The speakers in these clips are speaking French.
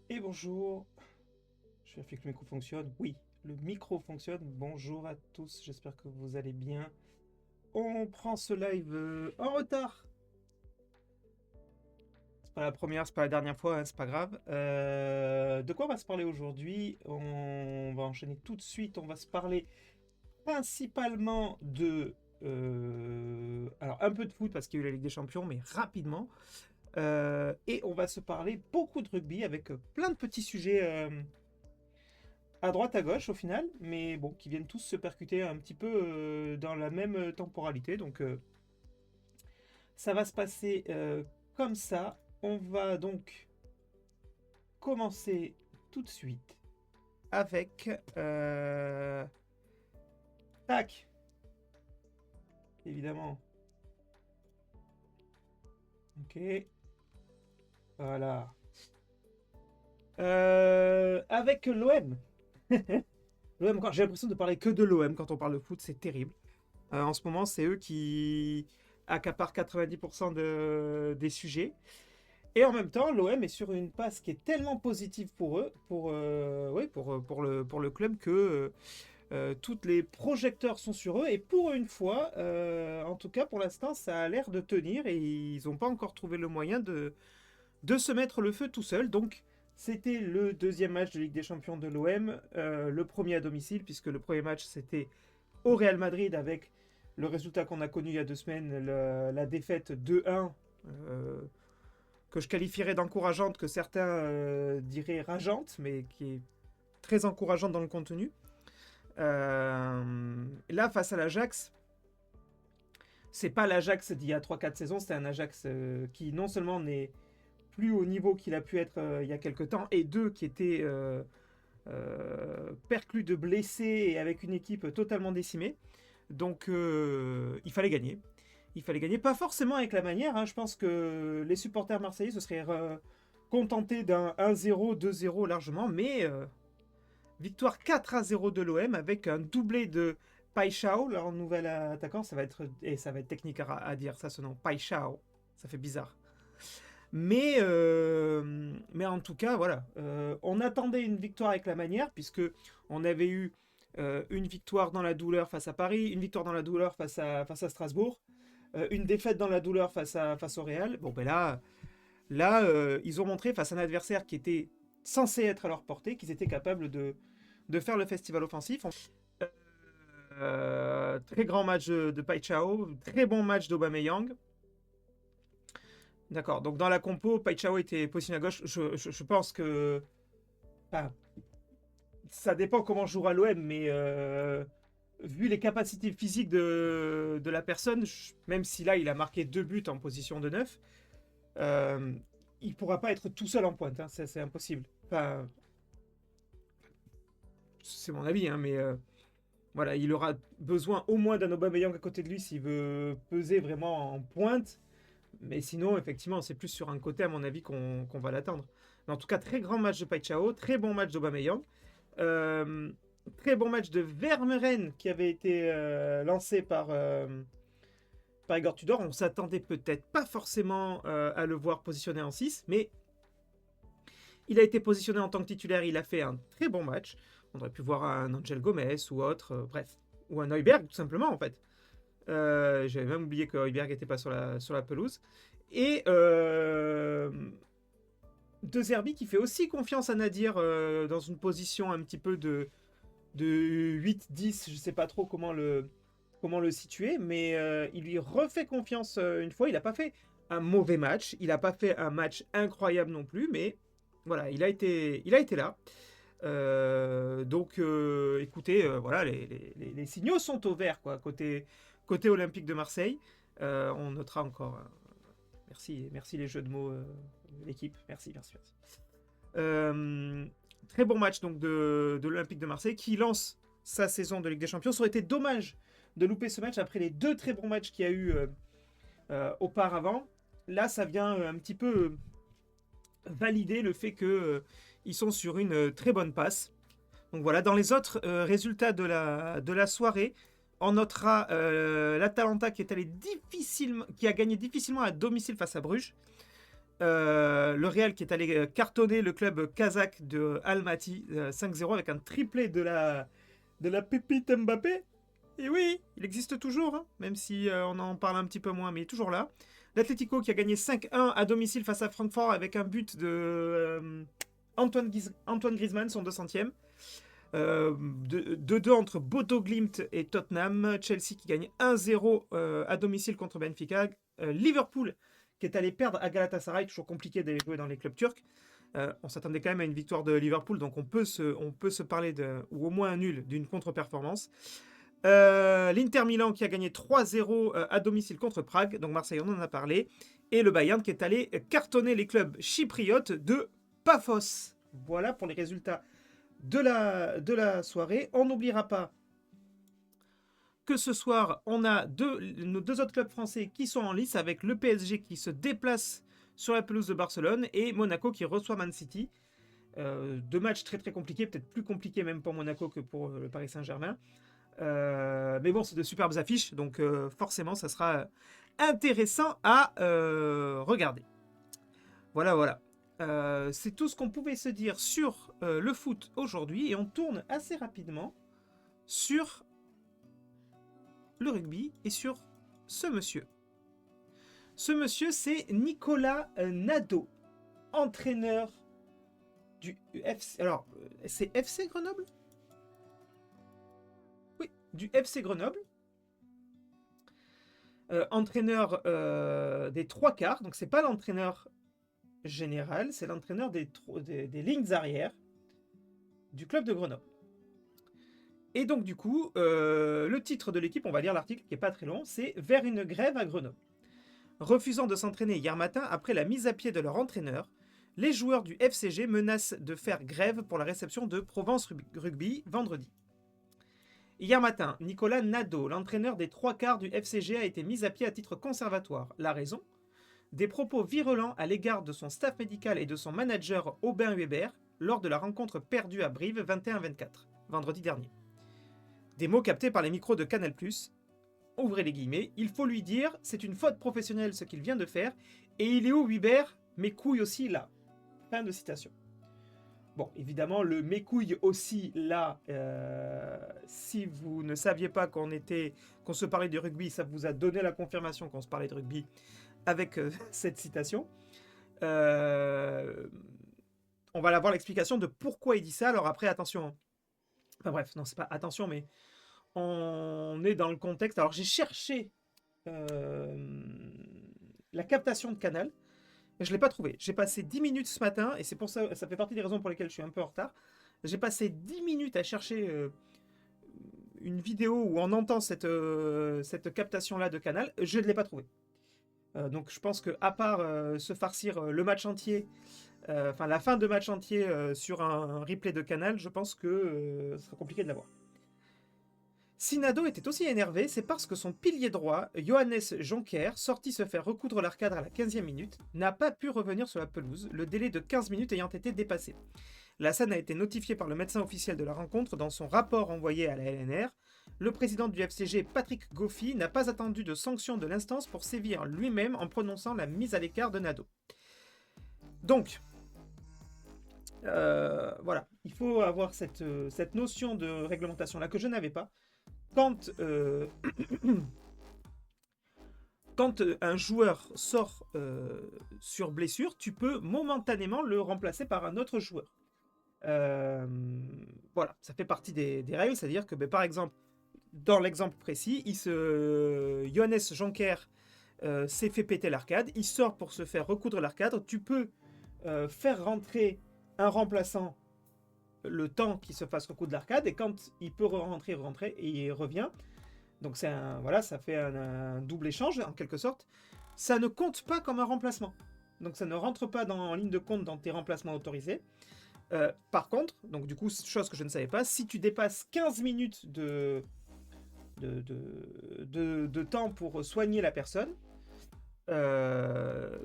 Et bonjour, je vérifie que le micro fonctionne. Oui, le micro fonctionne. Bonjour à tous, j'espère que vous allez bien. On prend ce live en retard. C'est pas la première, c'est pas la dernière fois, hein, c'est pas grave. De quoi on va se parler aujourd'hui? On va enchaîner tout de suite. On va se parler principalement de. Alors, un peu de foot parce qu'il y a eu la Ligue des Champions, mais rapidement. Et on va se parler beaucoup de rugby avec plein de petits sujets à droite, à gauche au final, mais bon, qui viennent tous se percuter un petit peu dans la même temporalité. Donc ça va se passer comme ça. On va donc commencer tout de suite avec... tac, évidemment. Ok. Voilà. Avec l'OM. L'OM, j'ai l'impression de parler que de l'OM quand on parle de foot, c'est terrible. En ce moment, c'est eux qui accaparent 90% des sujets. Et en même temps, l'OM est sur une passe qui est tellement positive pour eux, pour le club, que tous les projecteurs sont sur eux. Et pour une fois, en tout cas pour l'instant, ça a l'air de tenir et ils n'ont pas encore trouvé le moyen de se mettre le feu tout seul. Donc, c'était le deuxième match de Ligue des Champions de l'OM, le premier à domicile, puisque le premier match c'était au Real Madrid avec le résultat qu'on a connu il y a 2 semaines, la défaite 2-1, que je qualifierais d'encourageante, que certains diraient rageante, mais qui est très encourageante dans le contenu. Là, face à l'Ajax, c'est pas l'Ajax d'il y a 3-4 saisons, c'est un Ajax qui non seulement n'est plus au niveau qu'il a pu être il y a quelques temps, et deux, qui était perclus de blessés et avec une équipe totalement décimée. Donc il fallait gagner. Il fallait gagner, pas forcément avec la manière. Hein. Je pense que les supporters marseillais se seraient contentés d'un 1-0, 2-0 largement, mais victoire 4-0 de l'OM avec un doublé de Paixão, leur nouvel attaquant. Ça va être technique à dire ça, ce nom. Paixão, ça fait bizarre. Mais en tout cas, voilà. On attendait une victoire avec la manière, puisque on avait eu une victoire dans la douleur face à Paris, une victoire dans la douleur face à Strasbourg, une défaite dans la douleur face au Real. Bon, ben là ils ont montré face à un adversaire qui était censé être à leur portée, qu'ils étaient capables de faire le festival offensif. Très grand match de Paixão, très bon match d'Aubameyang. D'accord, donc dans la compo, Paixão était positionné à gauche. Je pense que... Enfin, ça dépend comment jouera l'OM, mais vu les capacités physiques de la personne, même si là il a marqué 2 buts en position de 9, il ne pourra pas être tout seul en pointe, hein, c'est impossible. Enfin, c'est mon avis, hein, mais voilà, il aura besoin au moins d'un Aubameyang à côté de lui s'il veut peser vraiment en pointe. Mais sinon, effectivement, c'est plus sur un côté, à mon avis, qu'on va l'attendre. Mais en tout cas, très grand match de Paixão, très bon match d'Aubameyang. Très bon match de Vermeren qui avait été lancé par Igor Tudor. On s'attendait peut-être pas forcément à le voir positionné en 6, mais il a été positionné en tant que titulaire. Il a fait un très bon match. On aurait pu voir un Angel Gomez ou autre, bref. Ou un Højbjerg, tout simplement, en fait. J'avais même oublié que Højbjerg n'était pas sur la pelouse. Et De Zerbi qui fait aussi confiance à Nadir dans une position un petit peu de 8-10, je ne sais pas trop comment le situer, mais il lui refait confiance une fois. Il n'a pas fait un mauvais match, il n'a pas fait un match incroyable non plus, mais voilà, il a été là. Donc écoutez, voilà, les signaux sont au vert, quoi, côté Olympique de Marseille. On notera encore. Merci les jeux de mots, l'équipe. Merci. Très bon match donc de l'Olympique de Marseille qui lance sa saison de Ligue des Champions. Ça aurait été dommage de louper ce match après les 2 très bons matchs qu'il y a eu auparavant. Là, ça vient un petit peu valider le fait qu'ils sont sur une très bonne passe. Donc voilà, dans les autres résultats de la soirée, On notera l'Atalanta qui a gagné difficilement à domicile face à Bruges. Le Real qui est allé cartonner le club kazakh de Almaty 5-0 avec un triplé de la pépite Mbappé. Et oui, il existe toujours, hein, même si on en parle un petit peu moins, mais il est toujours là. L'Atlético qui a gagné 5-1 à domicile face à Francfort avec un but de Antoine Griezmann, son 200e. 2-2 entre Bodo Glimt et Tottenham. Chelsea qui gagne 1-0 à domicile contre Benfica. Liverpool qui est allé perdre à Galatasaray. Toujours compliqué d'aller jouer dans les clubs turcs. On s'attendait quand même à une victoire de Liverpool, donc on peut se parler ou au moins un nul d'une contre-performance. L'Inter Milan qui a gagné 3-0 à domicile contre Prague, donc Marseille on en a parlé, et le Bayern qui est allé cartonner les clubs chypriotes de Paphos. Voilà pour les résultats de la soirée. On n'oubliera pas que ce soir on a nos deux autres clubs français qui sont en lice, avec le PSG qui se déplace sur la pelouse de Barcelone et Monaco qui reçoit Man City. Deux matchs très très compliqués, peut-être plus compliqués même pour Monaco que pour le Paris Saint-Germain. Mais bon, c'est de superbes affiches, donc forcément, ça sera intéressant à regarder. Voilà. C'est tout ce qu'on pouvait se dire sur le foot aujourd'hui, et on tourne assez rapidement sur le rugby et sur ce monsieur. Ce monsieur, c'est Nicolas Nadeau, entraîneur du FC. Alors, c'est FC Grenoble ? Oui, du FC Grenoble. Entraîneur des trois quarts, donc c'est pas l'entraîneur général, c'est l'entraîneur des lignes arrières du club de Grenoble. Et donc du coup, le titre de l'équipe, on va lire l'article qui est pas très long, c'est « Vers une grève à Grenoble ». Refusant de s'entraîner hier matin après la mise à pied de leur entraîneur, les joueurs du FCG menacent de faire grève pour la réception de Provence Rugby vendredi. Hier matin, Nicolas Nadeau, l'entraîneur des trois quarts du FCG, a été mis à pied à titre conservatoire. La raison ? Des propos virulents à l'égard de son staff médical et de son manager Aubin Hubert lors de la rencontre perdue à Brive 21-24, vendredi dernier. Des mots captés par les micros de Canal+. Ouvrez les guillemets, il faut lui dire, c'est une faute professionnelle ce qu'il vient de faire, et il est où Hubert ? Mes couilles aussi là. Fin de citation. Bon, évidemment, le mes couilles aussi là, si vous ne saviez pas qu'on se parlait de rugby, ça vous a donné la confirmation qu'on se parlait de rugby avec cette citation. On va avoir l'explication de pourquoi il dit ça. Alors après, attention. Enfin bref, non, c'est pas attention, mais on est dans le contexte. Alors j'ai cherché la captation de Canal. Je ne l'ai pas trouvé. J'ai passé 10 minutes ce matin, et c'est pour ça, ça fait partie des raisons pour lesquelles je suis un peu en retard. J'ai passé 10 minutes à chercher une vidéo où on entend cette captation-là de Canal. Je ne l'ai pas trouvée. Donc je pense qu'à part se farcir le match entier, la fin de match entier sur un replay de Canal, je pense que ce sera compliqué de l'avoir. Si Nadeau était aussi énervé, c'est parce que son pilier droit, Johannes Jonker, sorti se faire recoudre l'arcade à la 15e minute, n'a pas pu revenir sur la pelouse, le délai de 15 minutes ayant été dépassé. La scène a été notifiée par le médecin officiel de la rencontre dans son rapport envoyé à la LNR. Le président du FCG, Patrick Goffy, n'a pas attendu de sanction de l'instance pour sévir lui-même en prononçant la mise à l'écart de Nadeau. Donc, voilà, il faut avoir cette notion de réglementation-là que je n'avais pas. Quand un joueur sort sur blessure, tu peux momentanément le remplacer par un autre joueur. Voilà, ça fait partie des règles, c'est-à-dire que, par exemple, dans l'exemple précis, Johannes Jonker s'est fait péter l'arcade, il sort pour se faire recoudre l'arcade, tu peux faire rentrer un remplaçant le temps qu'il se fasse recoudre l'arcade, et quand il peut rentrer et il revient. Donc ça fait un double échange en quelque sorte. Ça ne compte pas comme un remplacement. Donc ça ne rentre pas en ligne de compte dans tes remplacements autorisés. Par contre, donc du coup, chose que je ne savais pas, si tu dépasses 15 minutes de temps pour soigner la personne, le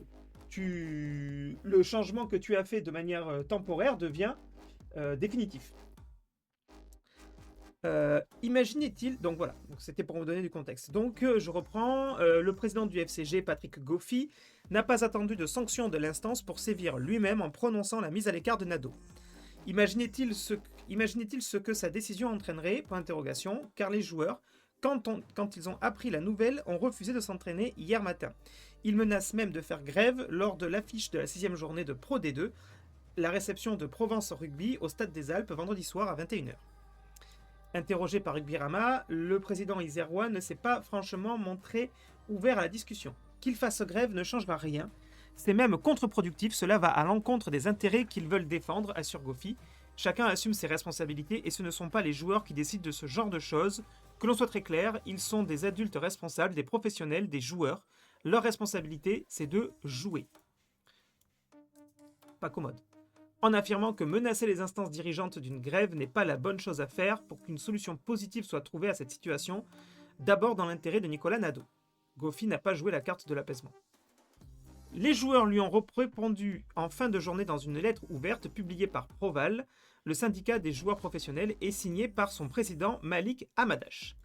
changement que tu as fait de manière temporaire devient définitif. Imaginez-t-il, donc voilà, donc c'était pour vous donner du contexte. Donc je reprends, le président du FCG, Patrick Goffy, n'a pas attendu de sanction de l'instance pour sévir lui-même en prononçant la mise à l'écart de Nadeau. Imaginez-t-il ce que sa décision entraînerait, point d'interrogation, car les joueurs, quand ils ont appris la nouvelle, ont refusé de s'entraîner hier matin. Ils menacent même de faire grève lors de l'affiche de la 6e journée de Pro D2, la réception de Provence Rugby au Stade des Alpes vendredi soir à 21h. Interrogé par Rugbyrama, le président isérois ne s'est pas franchement montré ouvert à la discussion. Qu'il fasse grève ne changera rien. C'est même contre-productif, cela va à l'encontre des intérêts qu'ils veulent défendre, assure Goffy. Chacun assume ses responsabilités et ce ne sont pas les joueurs qui décident de ce genre de choses. Que l'on soit très clair, ils sont des adultes responsables, des professionnels, des joueurs. Leur responsabilité, c'est de jouer. Pas commode. En affirmant que menacer les instances dirigeantes d'une grève n'est pas la bonne chose à faire pour qu'une solution positive soit trouvée à cette situation, d'abord dans l'intérêt de Nicolas Nadeau. Goffy n'a pas joué la carte de l'apaisement. Les joueurs lui ont répondu en fin de journée dans une lettre ouverte publiée par Proval, le syndicat des joueurs professionnels, et signée par son président Malik Hamadash.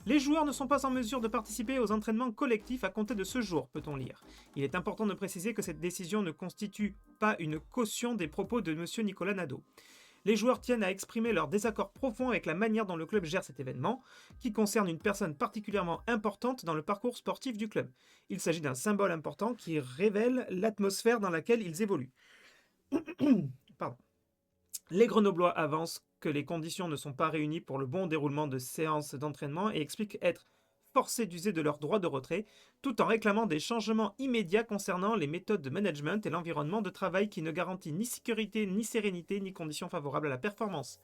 Les joueurs ne sont pas en mesure de participer aux entraînements collectifs à compter de ce jour, peut-on lire. Il est important de préciser que cette décision ne constitue pas une caution des propos de M. Nicolas Nadeau. Les joueurs tiennent à exprimer leur désaccord profond avec la manière dont le club gère cet événement, qui concerne une personne particulièrement importante dans le parcours sportif du club. Il s'agit d'un symbole important qui révèle l'atmosphère dans laquelle ils évoluent. Pardon. Les Grenoblois avancent que les conditions ne sont pas réunies pour le bon déroulement de séances d'entraînement et expliquent être forcés d'user de leur droit de retrait, tout en réclamant des changements immédiats concernant les méthodes de management et l'environnement de travail qui ne garantit ni sécurité, ni sérénité, ni conditions favorables à la performance.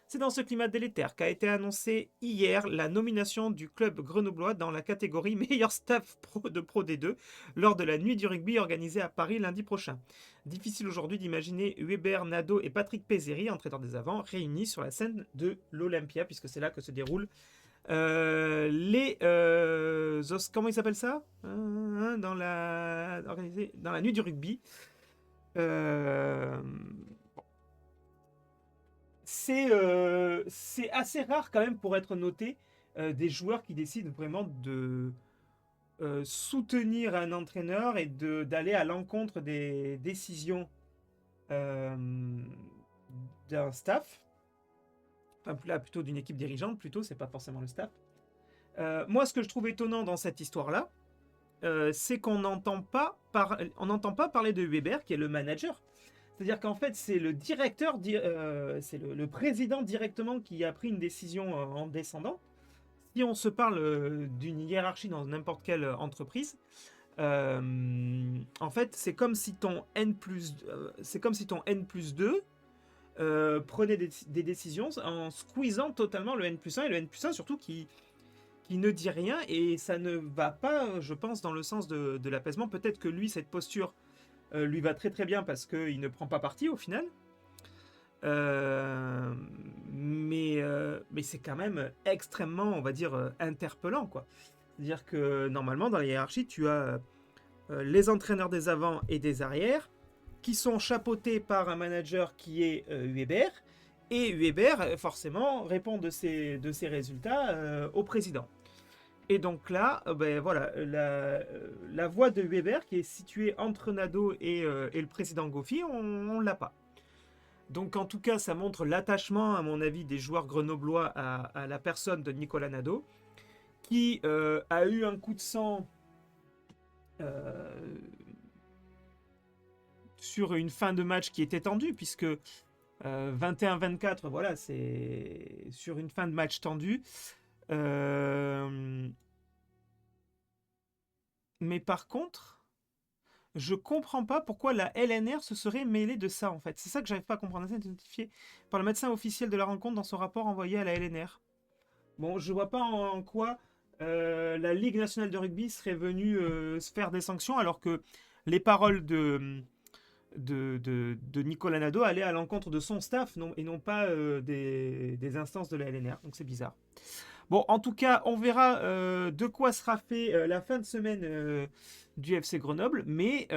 C'est dans ce climat délétère qu'a été annoncée hier la nomination du club grenoblois dans la catégorie meilleur staff de Pro D2 lors de la nuit du rugby organisée à Paris lundi prochain. Difficile aujourd'hui d'imaginer Weber, Nadeau et Patrick Pézeri, entraîneurs des avants, réunis sur la scène de l'Olympia, puisque c'est là que se déroule comment ils s'appellent ça dans la nuit du rugby. C'est assez rare quand même pour être noté des joueurs qui décident vraiment de soutenir un entraîneur et d'aller à l'encontre des décisions d'un staff. Enfin, là, plutôt d'une équipe dirigeante, plutôt, c'est pas forcément le staff. Moi, ce que je trouve étonnant dans cette histoire-là, c'est qu'on n'entend pas parler de Weber, qui est le manager. C'est-à-dire qu'en fait, c'est le directeur, c'est le président directement qui a pris une décision en descendant. Si on se parle d'une hiérarchie dans n'importe quelle entreprise, en fait, c'est comme si ton N+2 prenait des décisions en squeezant totalement le N+1, et le N+1 surtout qui ne dit rien, et ça ne va pas, je pense, dans le sens de l'apaisement. Peut-être que lui, cette posture lui va très très bien parce qu'il ne prend pas parti au final. Mais c'est quand même extrêmement, on va dire, interpellant, quoi. C'est-à-dire que normalement, dans la hiérarchie, tu as les entraîneurs des avants et des arrières qui sont chapeautés par un manager qui est Weber, et Weber, forcément, répond de ses résultats au président. Et donc là, voilà, la voix de Weber, qui est située entre Nadeau et le président Goffy, on l'a pas. Donc en tout cas, ça montre l'attachement, à mon avis, des joueurs grenoblois à la personne de Nicolas Nadeau, qui a eu un coup de sang sur une fin de match qui était tendue, puisque 21-24, voilà, c'est sur une fin de match tendue. Mais par contre, je comprends pas pourquoi la LNR se serait mêlée de ça, en fait. C'est ça que j'arrive pas à comprendre. C'est identifié par le médecin officiel de la rencontre dans son rapport envoyé à la LNR. Bon, je vois pas en quoi la Ligue nationale de rugby serait venue se faire des sanctions, alors que les paroles de Nicolas Nadeau allaient à l'encontre de son staff et non pas des instances de la LNR. Donc c'est bizarre. Bon, en tout cas, on verra de quoi sera fait la fin de semaine du FC Grenoble, mais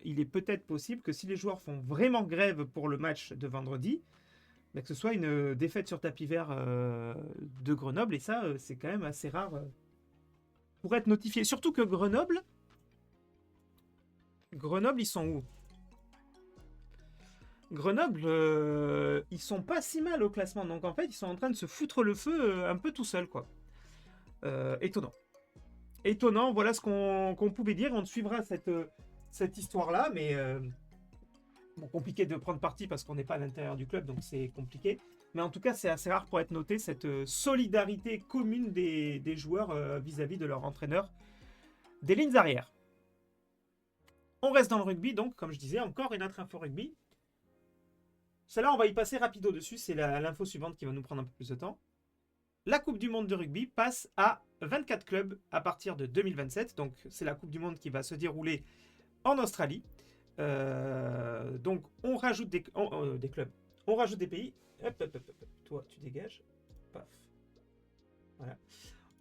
il est peut-être possible que si les joueurs font vraiment grève pour le match de vendredi, mais que ce soit une défaite sur tapis vert de Grenoble. Et ça, c'est quand même assez rare pour être notifié. Surtout que Grenoble, ils sont où? Grenoble, ils sont pas si mal au classement. Donc en fait, ils sont en train de se foutre le feu un peu tout seul, quoi. Étonnant. Étonnant, voilà ce qu'on pouvait dire. On suivra cette histoire-là, mais bon, compliqué de prendre parti parce qu'on n'est pas à l'intérieur du club, donc c'est compliqué. Mais en tout cas, c'est assez rare pour être noté, cette solidarité commune des joueurs vis-à-vis de leur entraîneur des lignes arrières. On reste dans le rugby, donc, comme je disais, encore une autre info rugby. Celle-là, on va y passer rapido dessus, c'est l'info suivante qui va nous prendre un peu plus de temps. La Coupe du Monde de rugby passe à 24 clubs à partir de 2027. Donc, c'est la Coupe du Monde qui va se dérouler en Australie. Donc, on rajoute des clubs. On rajoute des pays. Hop, hop, hop, hop. Toi, tu dégages. Paf. Voilà.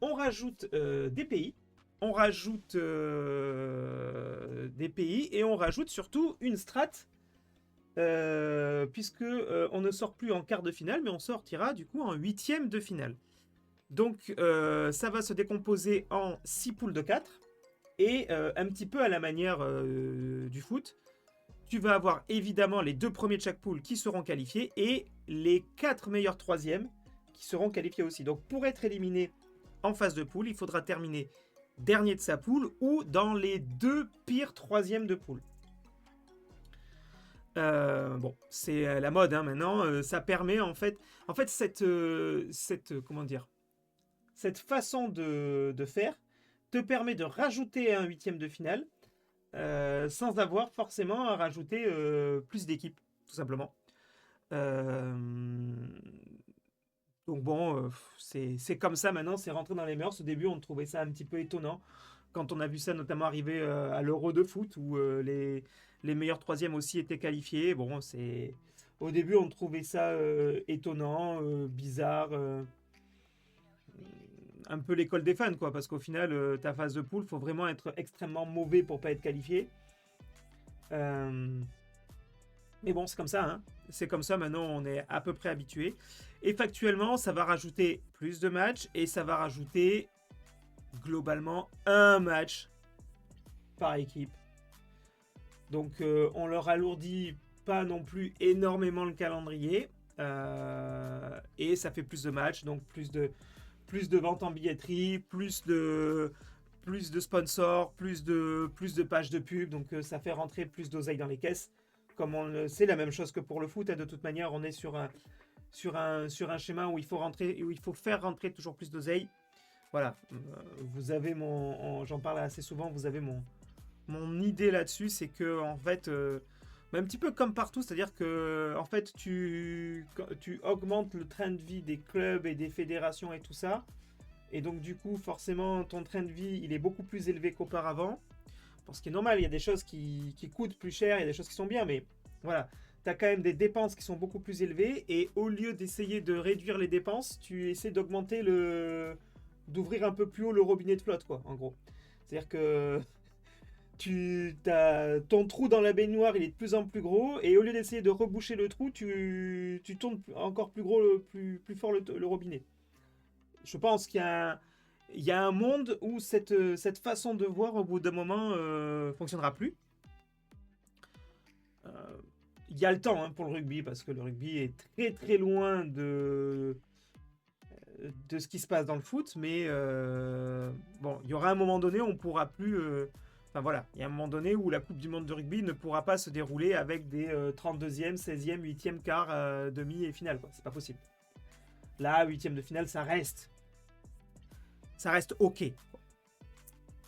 On rajoute des pays. On rajoute des pays. Et on rajoute surtout une strate. Puisque on ne sort plus en quart de finale, mais on sortira du coup en huitième de finale. Donc ça va se décomposer en 6 poules de 4 et un petit peu à la manière du foot. Tu vas avoir évidemment les 2 premiers de chaque poule qui seront qualifiés et les 4 meilleurs troisièmes qui seront qualifiés aussi. Donc pour être éliminé en phase de poule, il faudra terminer dernier de sa poule ou dans les 2 pires troisièmes de poule. Bon, c'est la mode hein, maintenant. Ça permet en fait cette comment dire, cette façon de faire te permet de rajouter un huitième de finale sans avoir forcément à rajouter plus d'équipes, tout simplement. Donc bon, c'est comme ça maintenant, c'est rentré dans les mœurs. Au début, on trouvait ça un petit peu étonnant quand on a vu ça notamment arriver à l'Euro de foot où les meilleurs troisièmes aussi étaient qualifiés. Bon, au début, on trouvait ça étonnant, bizarre. Un peu l'école des fans, quoi, parce qu'au final, ta phase de poule, faut vraiment être extrêmement mauvais pour pas être qualifié. Mais bon, c'est comme ça, hein. C'est comme ça, maintenant, on est à peu près habitué. Et factuellement, ça va rajouter plus de matchs et ça va rajouter globalement un match par équipe. Donc, on leur alourdit pas non plus énormément le calendrier. Et ça fait plus de matchs, donc plus de ventes en billetterie, plus de sponsors, plus de pages de pub, donc ça fait rentrer plus d'oseille dans les caisses. Comme on le sait, la même chose que pour le foot, hein, de toute manière, on est sur un schéma où il faut faire rentrer toujours plus d'oseille. Voilà, vous avez j'en parle assez souvent, vous avez mon idée là-dessus, c'est que en fait, un petit peu comme partout, c'est-à-dire que en fait, tu augmentes le train de vie des clubs et des fédérations et tout ça, et donc du coup, forcément, ton train de vie, il est beaucoup plus élevé qu'auparavant. Pour ce qui est normal, il y a des choses qui coûtent plus cher, il y a des choses qui sont bien, mais voilà, tu as quand même des dépenses qui sont beaucoup plus élevées, et au lieu d'essayer de réduire les dépenses, tu essaies d'ouvrir un peu plus haut le robinet de flotte, quoi, en gros. C'est-à-dire que ton trou dans la baignoire, il est de plus en plus gros, et au lieu d'essayer de reboucher le trou, tu tournes encore plus gros, plus fort le robinet. Je pense qu'il y a un monde où cette façon de voir, au bout d'un moment, fonctionnera plus. Il y a le temps hein, pour le rugby, parce que le rugby est très très loin de ce qui se passe dans le foot, mais bon, il y aura un moment donné où on pourra plus... Enfin voilà, il y a un moment donné où la Coupe du Monde de rugby ne pourra pas se dérouler avec des 32e, 16e, 8e, quart, demi et finale, quoi. C'est pas possible. Là, 8e de finale, ça reste ok.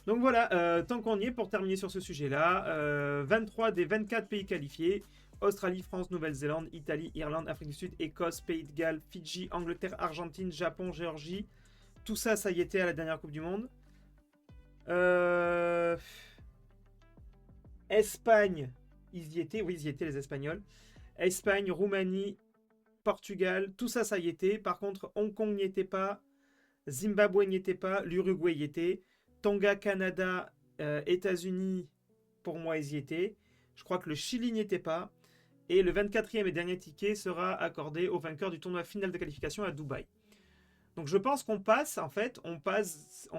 Donc voilà, tant qu'on y est, pour terminer sur ce sujet-là, 23 des 24 pays qualifiés, Australie, France, Nouvelle-Zélande, Italie, Irlande, Afrique du Sud, Écosse, Pays de Galles, Fidji, Angleterre, Argentine, Japon, Géorgie, tout ça, ça y était à la dernière Coupe du Monde. Espagne, ils y étaient, oui, ils y étaient les Espagnols. Espagne, Roumanie, Portugal, tout ça, ça y était. Par contre, Hong Kong n'y était pas, Zimbabwe n'y était pas, l'Uruguay y était, Tonga, Canada, États-Unis, pour moi, ils y étaient. Je crois que le Chili n'y était pas. Et le 24e et dernier ticket sera accordé au vainqueur du tournoi final de qualification à Dubaï. Donc je pense qu'on passe, en fait, on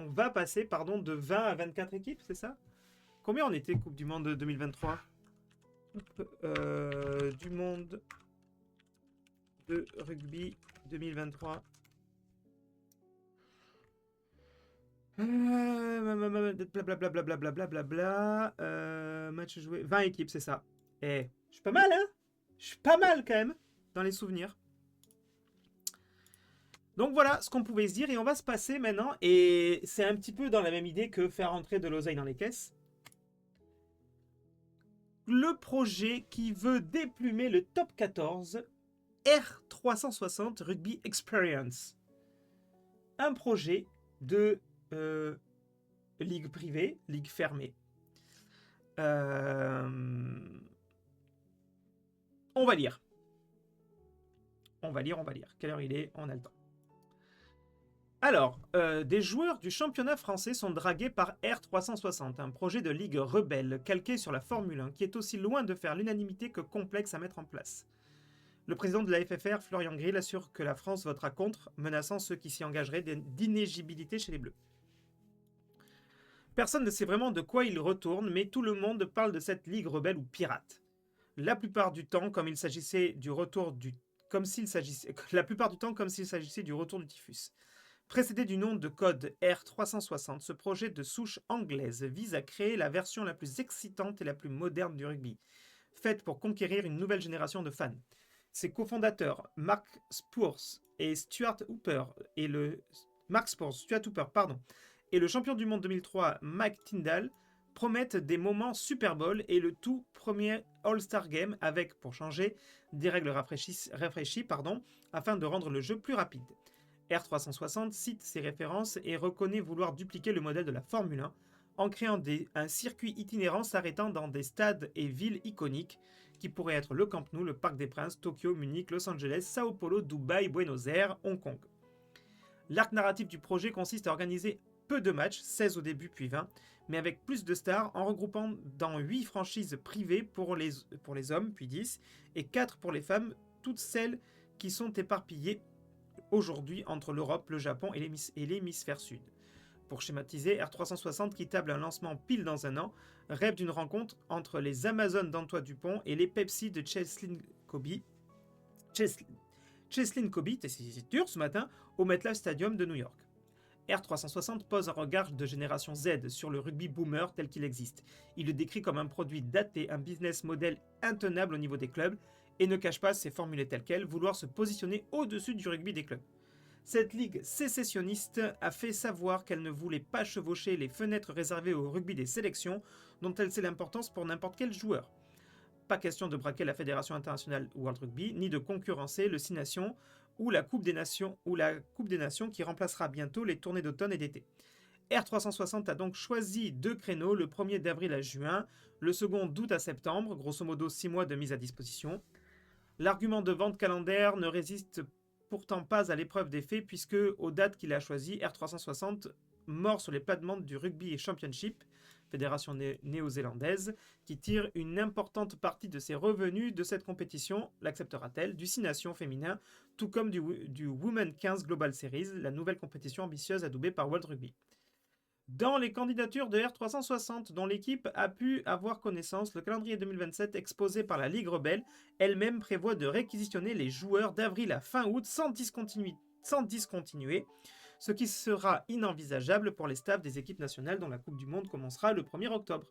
va passer, pardon, de 20 à 24 équipes, c'est ça? Combien on était Coupe du Monde 2023? Du monde de rugby 2023. Blablabla. Match joué. 20 équipes, c'est ça. Eh, je suis pas mal, hein? Je suis pas mal quand même, dans les souvenirs. Donc voilà ce qu'on pouvait se dire, et on va se passer maintenant, et c'est un petit peu dans la même idée que faire entrer de l'oseille dans les caisses. Le projet qui veut déplumer le top 14 R360 Rugby Experience. Un projet de ligue privée, ligue fermée. On va lire. On va lire. Quelle heure il est? On a le temps. Alors, des joueurs du championnat français sont dragués par R360, un projet de ligue rebelle calqué sur la Formule 1 qui est aussi loin de faire l'unanimité que complexe à mettre en place. Le président de la FFR, Florian Grill, assure que la France votera contre, menaçant ceux qui s'y engageraient d'inéligibilité chez les Bleus. Personne ne sait vraiment de quoi il retourne, mais tout le monde parle de cette ligue rebelle ou pirate. La plupart du temps, comme s'il s'agissait du retour du typhus. Précédé du nom de code R360, ce projet de souche anglaise vise à créer la version la plus excitante et la plus moderne du rugby, faite pour conquérir une nouvelle génération de fans. Ses cofondateurs, Mark Spurs et Stuart Hooper, et le champion du monde 2003, Mike Tyndall, promettent des moments Super Bowl et le tout premier All-Star Game avec, pour changer, des règles rafraîchies afin de rendre le jeu plus rapide. R360 cite ses références et reconnaît vouloir dupliquer le modèle de la Formule 1 en créant un circuit itinérant s'arrêtant dans des stades et villes iconiques qui pourraient être le Camp Nou, le Parc des Princes, Tokyo, Munich, Los Angeles, Sao Paulo, Dubaï, Buenos Aires, Hong Kong. L'arc narratif du projet consiste à organiser peu de matchs, 16 au début puis 20, mais avec plus de stars en regroupant dans 8 franchises privées pour les hommes, puis 10, et 4 pour les femmes, toutes celles qui sont éparpillées aujourd'hui entre l'Europe, le Japon et l'hémisphère sud. Pour schématiser, R360, qui table un lancement pile dans un an, rêve d'une rencontre entre les Amazones d'Antoine Dupont et les Pepsi de Cheslin Kobe, c'est dur ce matin, au MetLife Stadium de New York. R360 pose un regard de génération Z sur le rugby boomer tel qu'il existe. Il le décrit comme un produit daté, un business model intenable au niveau des clubs, et ne cache pas, c'est formulé tel quel, vouloir se positionner au-dessus du rugby des clubs. Cette ligue sécessionniste a fait savoir qu'elle ne voulait pas chevaucher les fenêtres réservées au rugby des sélections, dont elle sait l'importance pour n'importe quel joueur. Pas question de braquer la Fédération internationale World Rugby, ni de concurrencer le Six Nations ou la Coupe des Nations qui remplacera bientôt les tournées d'automne et d'été. R360 a donc choisi 2 créneaux, le premier d'avril à juin, le second d'août à septembre, grosso modo 6 mois de mise à disposition. L'argument de vente calendaire ne résiste pourtant pas à l'épreuve des faits puisque, aux dates qu'il a choisies, R360 mord sur les plates-bandes du Rugby Championship, fédération néo-zélandaise, qui tire une importante partie de ses revenus de cette compétition, l'acceptera-t-elle, du Six Nations féminin, tout comme du Women 15 Global Series, la nouvelle compétition ambitieuse adoubée par World Rugby. Dans les candidatures de R360 dont l'équipe a pu avoir connaissance, le calendrier 2027 exposé par la Ligue Rebelle elle-même prévoit de réquisitionner les joueurs d'avril à fin août sans discontinuer, ce qui sera inenvisageable pour les staffs des équipes nationales dont la Coupe du Monde commencera le 1er octobre.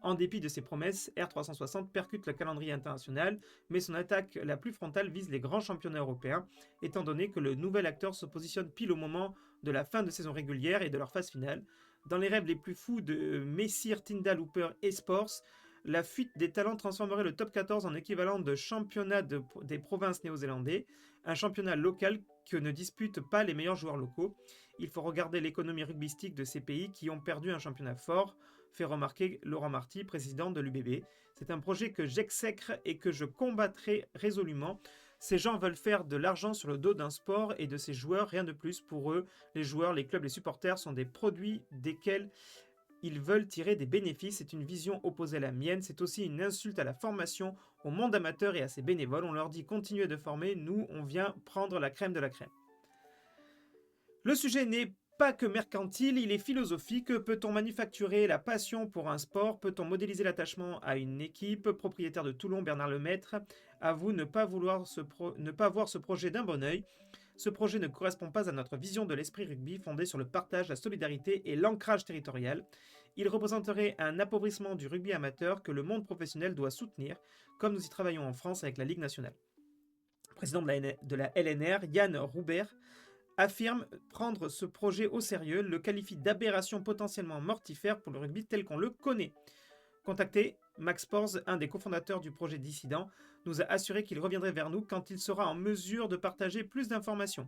En dépit de ses promesses, R360 percute le calendrier international, mais son attaque la plus frontale vise les grands championnats européens, étant donné que le nouvel acteur se positionne pile au moment de la fin de saison régulière et de leur phase finale. Dans les rêves les plus fous de Messire, Tyndall, Hooper et Sports, la fuite des talents transformerait le top 14 en équivalent de championnat des provinces néo-zélandais, un championnat local que ne disputent pas les meilleurs joueurs locaux. Il faut regarder l'économie rugbystique de ces pays qui ont perdu un championnat fort, fait remarquer Laurent Marty, président de l'UBB. C'est un projet que j'exècre et que je combattrai résolument. Ces gens veulent faire de l'argent sur le dos d'un sport et de ses joueurs, rien de plus. Pour eux, les joueurs, les clubs, les supporters sont des produits desquels Ils veulent tirer des bénéfices, c'est une vision opposée à la mienne, c'est aussi une insulte à la formation, au monde amateur et à ses bénévoles. On leur dit continuez de former, nous on vient prendre la crème de la crème. Le sujet n'est pas que mercantile, il est philosophique. Peut-on manufacturer la passion pour un sport? Peut-on modéliser l'attachement à une équipe? Propriétaire de Toulon, Bernard Lemaître, avoue ne pas voir ce projet d'un bon œil. Ce projet ne correspond pas à notre vision de l'esprit rugby fondé sur le partage, la solidarité et l'ancrage territorial. Il représenterait un appauvrissement du rugby amateur que le monde professionnel doit soutenir, comme nous y travaillons en France avec la Ligue nationale. Président de la LNR, Yann Roubert, affirme prendre ce projet au sérieux, le qualifie d'aberration potentiellement mortifère pour le rugby tel qu'on le connaît. Contacté, Max Porz, un des cofondateurs du projet Dissident, nous a assuré qu'il reviendrait vers nous quand il sera en mesure de partager plus d'informations.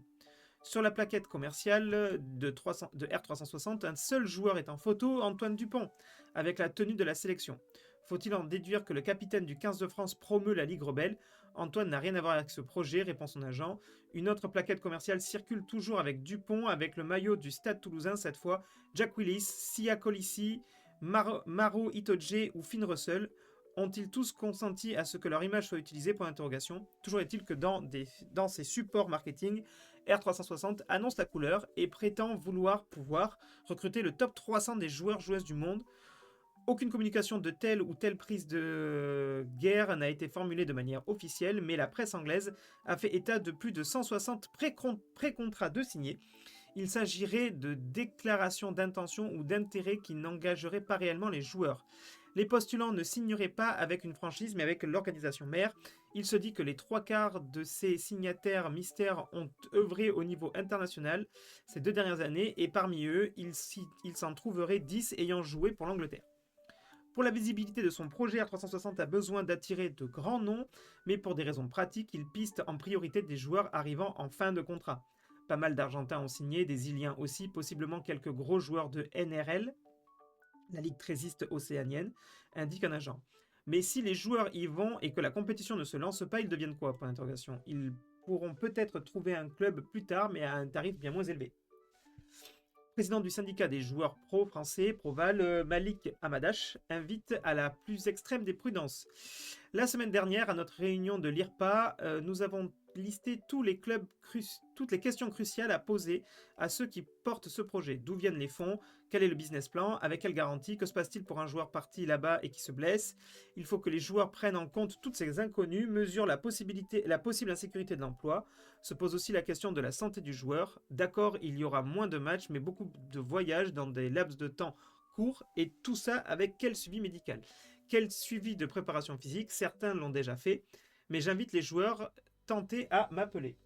Sur la plaquette commerciale de R360, un seul joueur est en photo, Antoine Dupont, avec la tenue de la sélection. Faut-il en déduire que le capitaine du 15 de France promeut la Ligue Rebelle? Antoine n'a rien à voir avec ce projet, répond son agent. Une autre plaquette commerciale circule toujours avec Dupont, avec le maillot du Stade Toulousain cette fois, Jack Willis, Sia Colissi, Maro Itoje ou Finn Russell. Ont-ils tous consenti à ce que leur image soit utilisée? Pour l'interrogation. Toujours est-il que dans ces supports marketing, R360 annonce la couleur et prétend pouvoir recruter le top 300 des joueurs-joueuses du monde. Aucune communication de telle ou telle prise de guerre n'a été formulée de manière officielle, mais la presse anglaise a fait état de plus de 160 pré-contrats de signés. Il s'agirait de déclarations d'intention ou d'intérêt qui n'engageraient pas réellement les joueurs. Les postulants ne signeraient pas avec une franchise, mais avec l'organisation mère. Il se dit que les 3/4 de ces signataires mystères ont œuvré au niveau international ces 2 dernières années, et parmi eux, il s'en trouverait 10 ayant joué pour l'Angleterre. Pour la visibilité de son projet, R360 a besoin d'attirer de grands noms, mais pour des raisons pratiques, il piste en priorité des joueurs arrivant en fin de contrat. Pas mal d'Argentins ont signé, des Iliens aussi, possiblement quelques gros joueurs de NRL, la ligue trésiste océanienne, indique un agent. Mais si les joueurs y vont et que la compétition ne se lance pas, ils deviennent quoi? Ils pourront peut-être trouver un club plus tard, mais à un tarif bien moins élevé. Président du syndicat des joueurs pro français, Proval, Malik Hamadash, invite à la plus extrême des prudences. La semaine dernière, à notre réunion de l'IRPA, nous avons listé toutes les questions cruciales à poser à ceux qui portent ce projet. D'où viennent les fonds? Quel est le business plan? Avec quelle garantie? Que se passe-t-il pour un joueur parti là-bas et qui se blesse? Il faut que les joueurs prennent en compte toutes ces inconnues, mesurent la possible insécurité de l'emploi. Se pose aussi la question de la santé du joueur. D'accord, il y aura moins de matchs, mais beaucoup de voyages dans des laps de temps courts, et tout ça avec quel suivi médical? Quel suivi de préparation physique? Certains l'ont déjà fait, mais j'invite les joueurs tenter à m'appeler.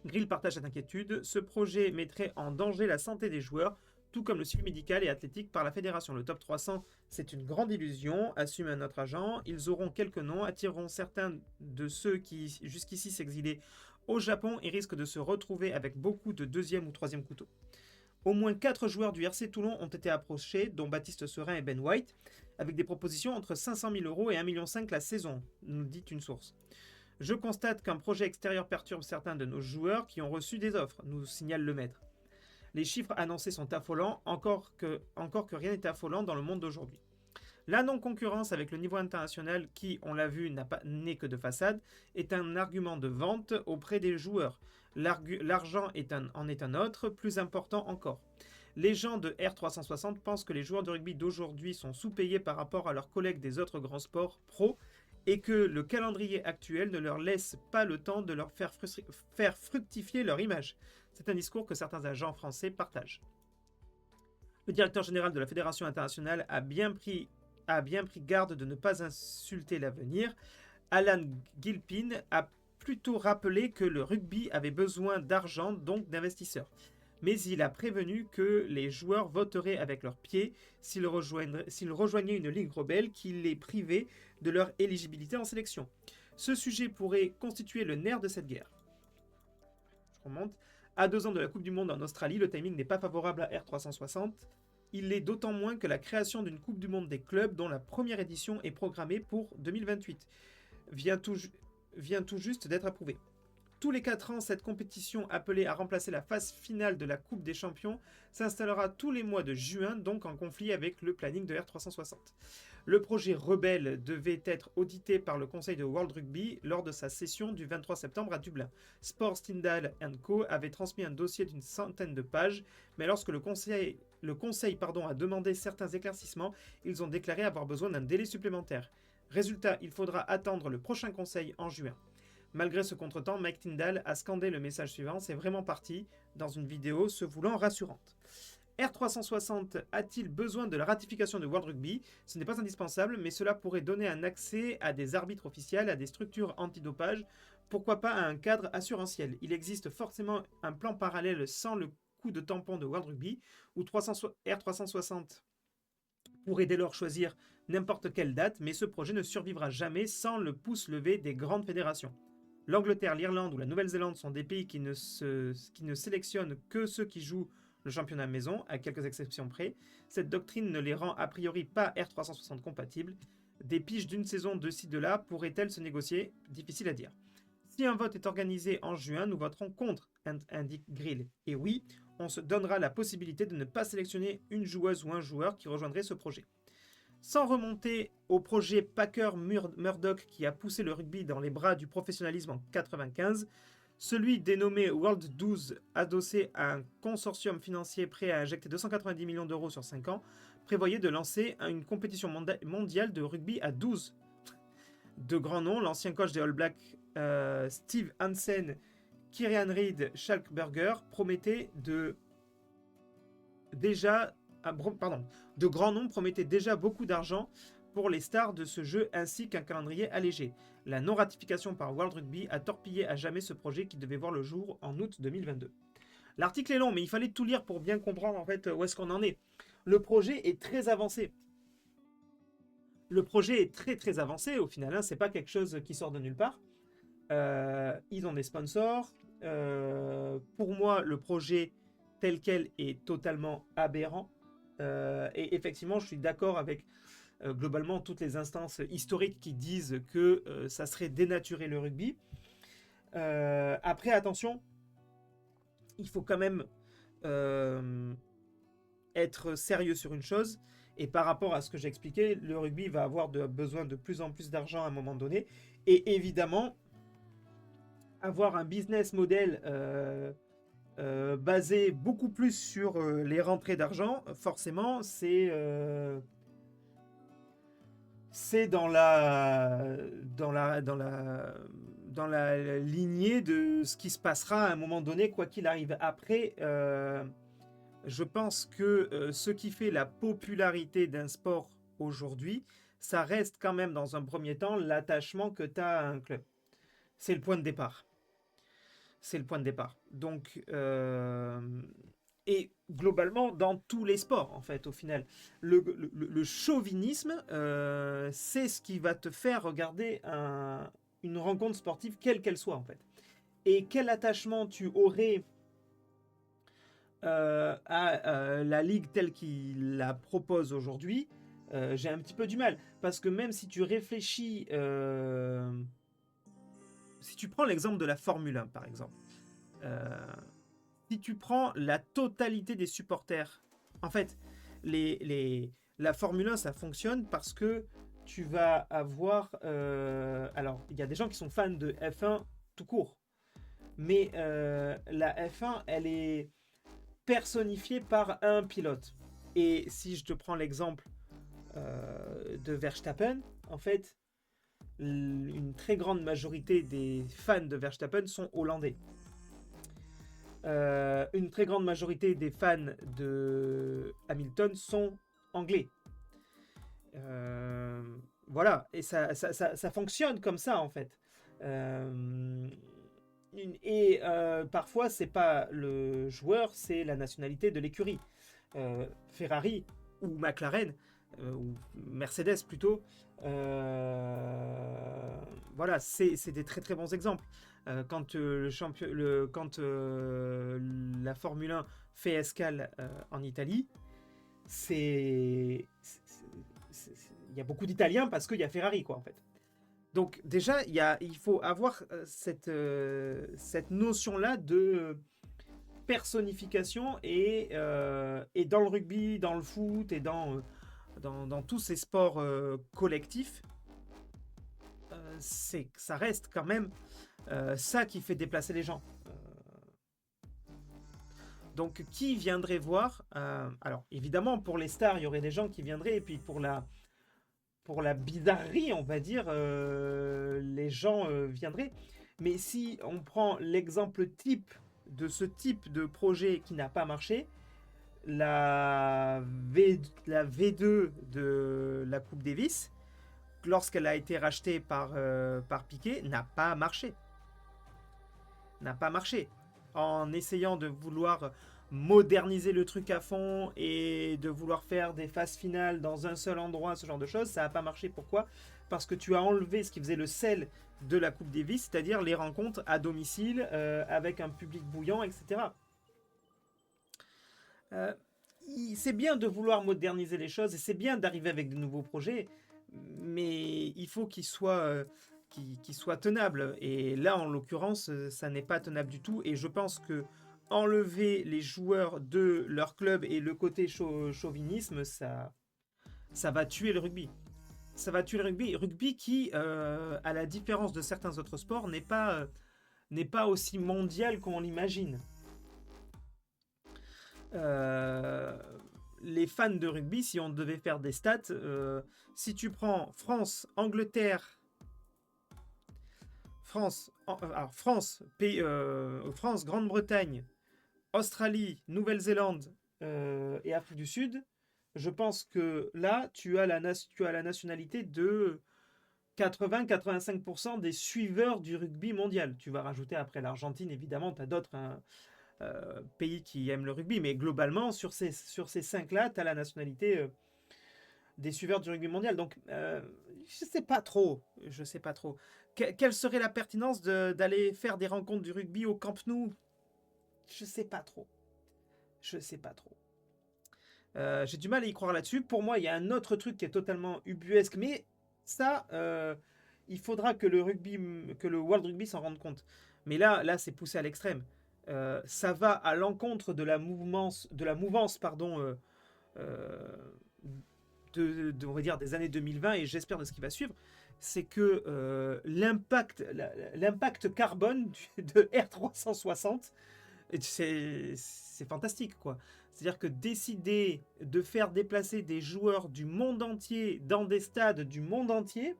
Grill partage cette inquiétude. Ce projet mettrait en danger la santé des joueurs, tout comme le suivi médical et athlétique par la fédération. Le top 300, c'est une grande illusion, assume un autre agent. Ils auront quelques noms, attireront certains de ceux qui jusqu'ici s'exilaient au Japon et risquent de se retrouver avec beaucoup de deuxième ou troisième couteau. Au moins 4 joueurs du RC Toulon ont été approchés, dont Baptiste Serin et Ben White, avec des propositions entre 500 000 € et 1,5 million la saison, nous dit une source. Je constate qu'un projet extérieur perturbe certains de nos joueurs qui ont reçu des offres, nous signale le maître. Les chiffres annoncés sont affolants, encore que rien n'est affolant dans le monde d'aujourd'hui. La non-concurrence avec le niveau international qui, on l'a vu, n'est que de façade, est un argument de vente auprès des joueurs. L'argent en est un autre, plus important encore. Les gens de R360 pensent que les joueurs de rugby d'aujourd'hui sont sous-payés par rapport à leurs collègues des autres grands sports pro, et que le calendrier actuel ne leur laisse pas le temps de leur faire fructifier leur image. C'est un discours que certains agents français partagent. Le directeur général de la Fédération internationale a bien pris garde de ne pas insulter l'avenir. Alan Gilpin a plutôt rappelé que le rugby avait besoin d'argent, donc d'investisseurs. Mais il a prévenu que les joueurs voteraient avec leurs pieds s'ils rejoignaient une ligue rebelle qui les privait de leur éligibilité en sélection. Ce sujet pourrait constituer le nerf de cette guerre. Je remonte. À 2 ans de la Coupe du Monde en Australie, le timing n'est pas favorable à R360. Il l'est d'autant moins que la création d'une Coupe du Monde des clubs, dont la première édition est programmée pour 2028, vient tout juste d'être approuvée. Tous les 4 ans, cette compétition appelée à remplacer la phase finale de la Coupe des Champions s'installera tous les mois de juin, donc en conflit avec le planning de R360. Le projet Rebelle devait être audité par le conseil de World Rugby lors de sa session du 23 septembre à Dublin. Sports Tyndall Co avait transmis un dossier d'une centaine de pages, mais lorsque le conseil a demandé certains éclaircissements, ils ont déclaré avoir besoin d'un délai supplémentaire. Résultat, il faudra attendre le prochain conseil en juin. Malgré ce contretemps, Mike Tyndall a scandé le message suivant: c'est vraiment parti, dans une vidéo se voulant rassurante. R360 a-t-il besoin de la ratification de World Rugby? Ce n'est pas indispensable, mais cela pourrait donner un accès à des arbitres officiels, à des structures antidopage, pourquoi pas à un cadre assurantiel. Il existe forcément un plan parallèle sans le coup de tampon de World Rugby, où R360 pourrait dès lors choisir n'importe quelle date, mais ce projet ne survivra jamais sans le pouce levé des grandes fédérations. L'Angleterre, l'Irlande ou la Nouvelle-Zélande sont des pays qui ne sélectionnent que ceux qui jouent le championnat maison, à quelques exceptions près. Cette doctrine ne les rend a priori pas R360 compatibles. Des piges d'une saison de ci de là pourraient-elles se négocier? Difficile à dire. Si un vote est organisé en juin, nous voterons contre, indique Grill. Et oui, on se donnera la possibilité de ne pas sélectionner une joueuse ou un joueur qui rejoindrait ce projet. Sans remonter au projet Packer-Murdoch qui a poussé le rugby dans les bras du professionnalisme en 1995, celui dénommé World 12, adossé à un consortium financier prêt à injecter 290 millions d'euros sur 5 ans, prévoyait de lancer une compétition mondiale de rugby à 12. De grands noms, l'ancien coach des All Blacks Steve Hansen, Kieran Reid, Schalkberger promettaient de grands noms promettaient déjà beaucoup d'argent pour les stars de ce jeu ainsi qu'un calendrier allégé. La non-ratification par World Rugby a torpillé à jamais ce projet qui devait voir le jour en août 2022. L'article est long, mais il fallait tout lire pour bien comprendre en fait où est-ce qu'on en est. Le projet est très avancé. Le projet est très très avancé au final, hein, c'est pas quelque chose qui sort de nulle part. Ils ont des sponsors. Pour moi, le projet tel quel est totalement aberrant. Et effectivement, je suis d'accord avec globalement toutes les instances historiques qui disent que ça serait dénaturer le rugby. Après, attention, il faut quand même être sérieux sur une chose. Et par rapport à ce que j'ai expliqué, le rugby va avoir besoin de plus en plus d'argent à un moment donné. Et évidemment, avoir un business model basé beaucoup plus sur les rentrées d'argent, forcément, c'est dans la lignée de ce qui se passera à un moment donné, quoi qu'il arrive. Après, je pense que ce qui fait la popularité d'un sport aujourd'hui, ça reste quand même dans un premier temps l'attachement que tu as à un club. C'est le point de départ. C'est le point de départ. Donc, et globalement, dans tous les sports, en fait, au final, le chauvinisme, c'est ce qui va te faire regarder une rencontre sportive, quelle qu'elle soit, en fait. Et quel attachement tu aurais à la ligue telle qu'il la propose aujourd'hui, j'ai un petit peu du mal. Parce que même si tu réfléchis... si tu prends l'exemple de la Formule 1, par exemple, si tu prends la totalité des supporters, en fait, la Formule 1, ça fonctionne parce que tu vas avoir... alors, il y a des gens qui sont fans de F1 tout court, mais la F1, elle est personnifiée par un pilote. Et si je te prends l'exemple de Verstappen, en fait, une très grande majorité des fans de Verstappen sont hollandais. Une très grande majorité des fans de Hamilton sont anglais. Voilà, et ça fonctionne comme ça en fait. Parfois, c'est pas le joueur, c'est la nationalité de l'écurie. Ferrari ou McLaren, ou Mercedes plutôt, voilà, c'est des très très bons exemples. Quand la Formule 1 fait escale en Italie, il y a beaucoup d'Italiens parce qu'il y a Ferrari, quoi, en fait. Donc déjà, il faut avoir cette notion-là de personnification et dans le rugby, dans le foot et dans tous ces sports collectifs, ça reste quand même ça qui fait déplacer les gens. Donc qui viendrait voir alors évidemment pour les stars, il y aurait des gens qui viendraient et puis pour la bizarrerie, on va dire, les gens viendraient. Mais si on prend l'exemple type de ce type de projet qui n'a pas marché, la V2 de la Coupe Davis, lorsqu'elle a été rachetée par Piqué, n'a pas marché. N'a pas marché. En essayant de vouloir moderniser le truc à fond et de vouloir faire des phases finales dans un seul endroit, ce genre de choses, ça n'a pas marché. Pourquoi? Parce que tu as enlevé ce qui faisait le sel de la Coupe Davis, c'est-à-dire les rencontres à domicile avec un public bouillant, etc. Euh, c'est bien de vouloir moderniser les choses et c'est bien d'arriver avec de nouveaux projets, mais il faut qu'ils soient tenables. Et là, en l'occurrence, ça n'est pas tenable du tout. Et je pense que enlever les joueurs de leur club et le côté chauvinisme, ça va tuer le rugby. Ça va tuer le rugby. Rugby qui, à la différence de certains autres sports, n'est pas aussi mondial qu'on l'imagine. Euh, les fans de rugby, si on devait faire des stats, si tu prends France, Angleterre, France, Grande-Bretagne, Australie, Nouvelle-Zélande et Afrique du Sud, je pense que là, tu as la nationalité de 80-85% des suiveurs du rugby mondial. Tu vas rajouter après l'Argentine, évidemment, tu as d'autres pays qui aiment le rugby, mais globalement, sur ces 5-là, tu as la nationalité des suiveurs du rugby mondial. Donc, je sais pas trop. Je sais pas trop. Quelle serait la pertinence d'aller faire des rencontres du rugby au Camp Nou? Je sais pas trop. Je sais pas trop. J'ai du mal à y croire là-dessus. Pour moi, il y a un autre truc qui est totalement ubuesque, mais ça, il faudra que le World Rugby s'en rende compte. Mais là, c'est poussé à l'extrême. Ça va à l'encontre de la mouvance, pardon, on va dire des années 2020 et j'espère de ce qui va suivre. C'est que l'impact carbone de R360, c'est fantastique, quoi. C'est-à-dire que décider de faire déplacer des joueurs du monde entier dans des stades du monde entier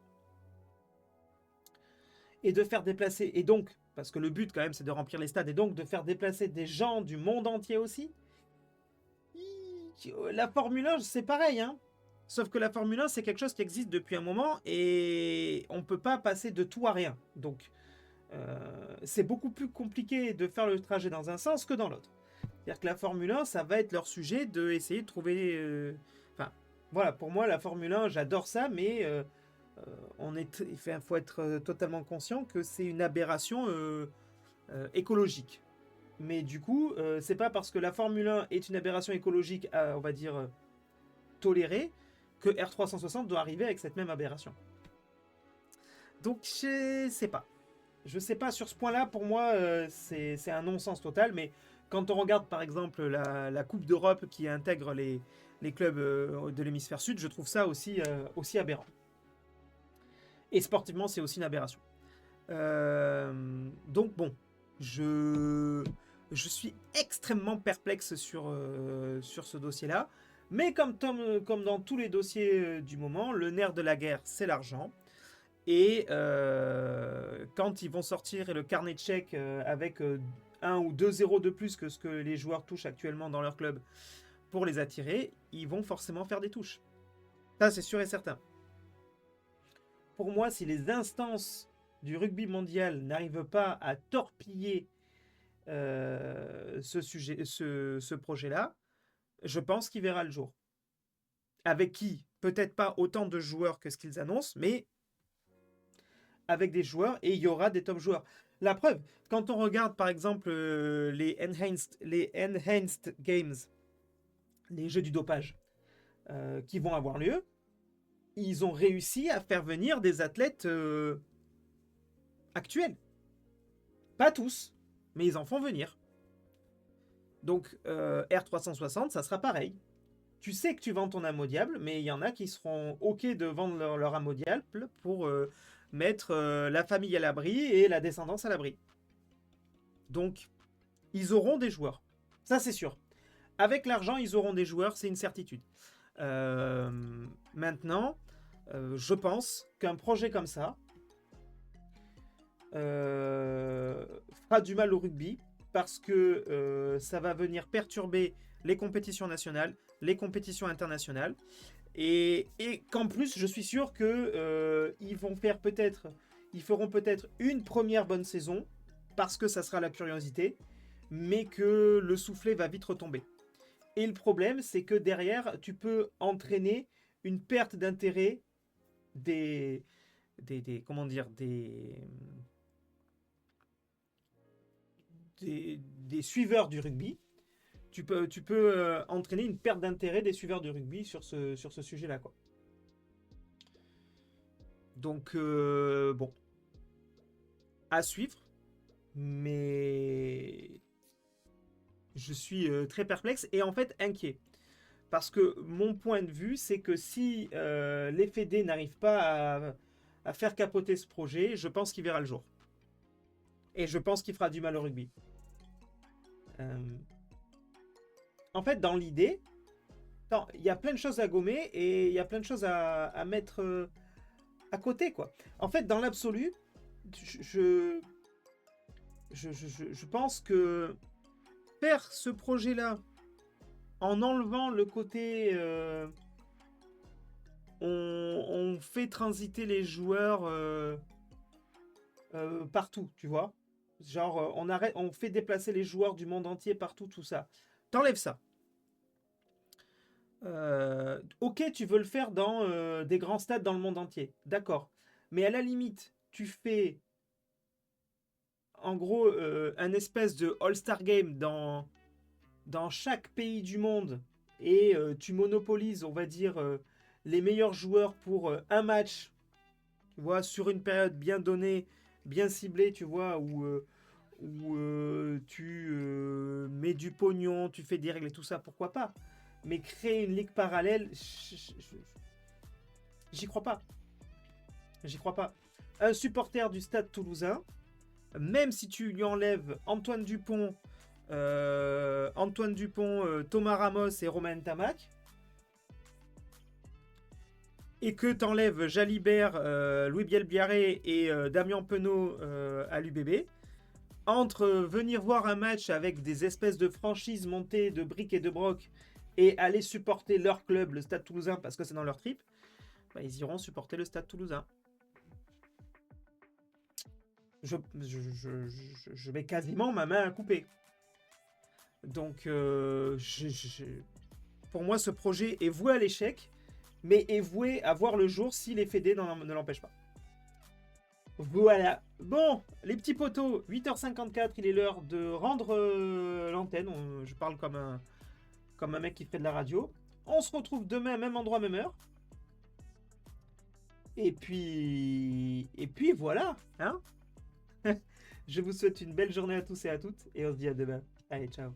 et de faire déplacer, et donc, parce que le but quand même c'est de remplir les stades, et donc de faire déplacer des gens du monde entier aussi, la Formule 1 c'est pareil, hein. Sauf que la Formule 1 c'est quelque chose qui existe depuis un moment et on peut pas passer de tout à rien. Donc c'est beaucoup plus compliqué de faire le trajet dans un sens que dans l'autre. C'est-à-dire que la Formule 1, ça va être leur sujet d'essayer de trouver... Enfin, voilà, pour moi, la Formule 1, j'adore ça, mais il faut être totalement conscient que c'est une aberration écologique. Mais du coup, c'est pas parce que la Formule 1 est une aberration écologique, on va dire, tolérée, que R360 doit arriver avec cette même aberration. Donc, je sais pas. Je sais pas, sur ce point-là, pour moi, c'est un non-sens total, mais quand on regarde par exemple la Coupe d'Europe qui intègre les clubs de l'hémisphère sud, je trouve ça aussi aberrant. Et sportivement, c'est aussi une aberration. Donc bon, je suis extrêmement perplexe sur ce dossier-là. Mais comme dans tous les dossiers du moment, le nerf de la guerre, c'est l'argent. Et quand ils vont sortir le carnet de chèques avec 1 ou 2 zéros de plus que ce que les joueurs touchent actuellement dans leur club pour les attirer, ils vont forcément faire des touches. Ça, c'est sûr et certain. Pour moi, si les instances du rugby mondial n'arrivent pas à torpiller ce projet-là, je pense qu'il verra le jour. Avec qui? Peut-être pas autant de joueurs que ce qu'ils annoncent, mais avec des joueurs et il y aura des top joueurs. La preuve, quand on regarde par exemple les Enhanced Games, les jeux du dopage qui vont avoir lieu, ils ont réussi à faire venir des athlètes actuels. Pas tous, mais ils en font venir. Donc R360, ça sera pareil. Tu sais que tu vends ton âme au diable, mais il y en a qui seront OK de vendre leur âme au diable pour mettre la famille à l'abri et la descendance à l'abri. Donc, ils auront des joueurs. Ça, c'est sûr. Avec l'argent, ils auront des joueurs, c'est une certitude. Maintenant, je pense qu'un projet comme ça fera du mal au rugby parce que ça va venir perturber les compétitions nationales, les compétitions internationales, et qu'en plus, je suis sûr que ils feront peut-être une première bonne saison parce que ça sera la curiosité, mais que le soufflet va vite retomber. Et le problème, c'est que derrière, tu peux entraîner une perte d'intérêt comment dire, des suiveurs du rugby. Tu peux entraîner une perte d'intérêt des suiveurs du rugby sur ce sujet-là, quoi. Donc, bon, à suivre, mais je suis très perplexe et en fait inquiet. Parce que mon point de vue, c'est que si les fédés n'arrivent pas à faire capoter ce projet, je pense qu'il verra le jour. Et je pense qu'il fera du mal au rugby. En fait, dans l'idée, il y a plein de choses à gommer et il y a plein de choses à mettre à côté, quoi. En fait, dans l'absolu, je pense que faire ce projet-là en enlevant le côté on fait transiter les joueurs partout, tu vois. Genre, on fait déplacer les joueurs du monde entier partout, tout ça. T'enlèves ça. Ok, tu veux le faire dans des grands stades dans le monde entier. D'accord. Mais à la limite, tu fais en gros un espèce de All-Star Game dans chaque pays du monde et tu monopolises, on va dire, les meilleurs joueurs pour un match, tu vois, sur une période bien donnée, bien ciblée, tu vois, où tu mets du pognon, tu fais des règles et tout ça, pourquoi pas. Mais créer une ligue parallèle, j'y crois pas. J'y crois pas. Un supporter du Stade Toulousain, même si tu lui enlèves Antoine Dupont, Thomas Ramos et Romain Ntamak, et que t'enlèves Jalibert, Louis Bielbiarré et Damien Penaud à l'UBB, entre venir voir un match avec des espèces de franchises montées de briques et de broc et aller supporter leur club, le Stade Toulousain, parce que c'est dans leur trip, bah, ils iront supporter le Stade Toulousain. Je mets quasiment ma main à couper. Donc, pour moi, ce projet est voué à l'échec, mais est voué à voir le jour si les fédés ne l'empêchent pas. Voilà. Bon, les petits potos, 8h54, il est l'heure de rendre l'antenne. Je parle comme un mec qui fait de la radio. On se retrouve demain, même endroit, même heure. Et puis voilà, hein. Je vous souhaite une belle journée à tous et à toutes, et on se dit à demain. Allez, ciao.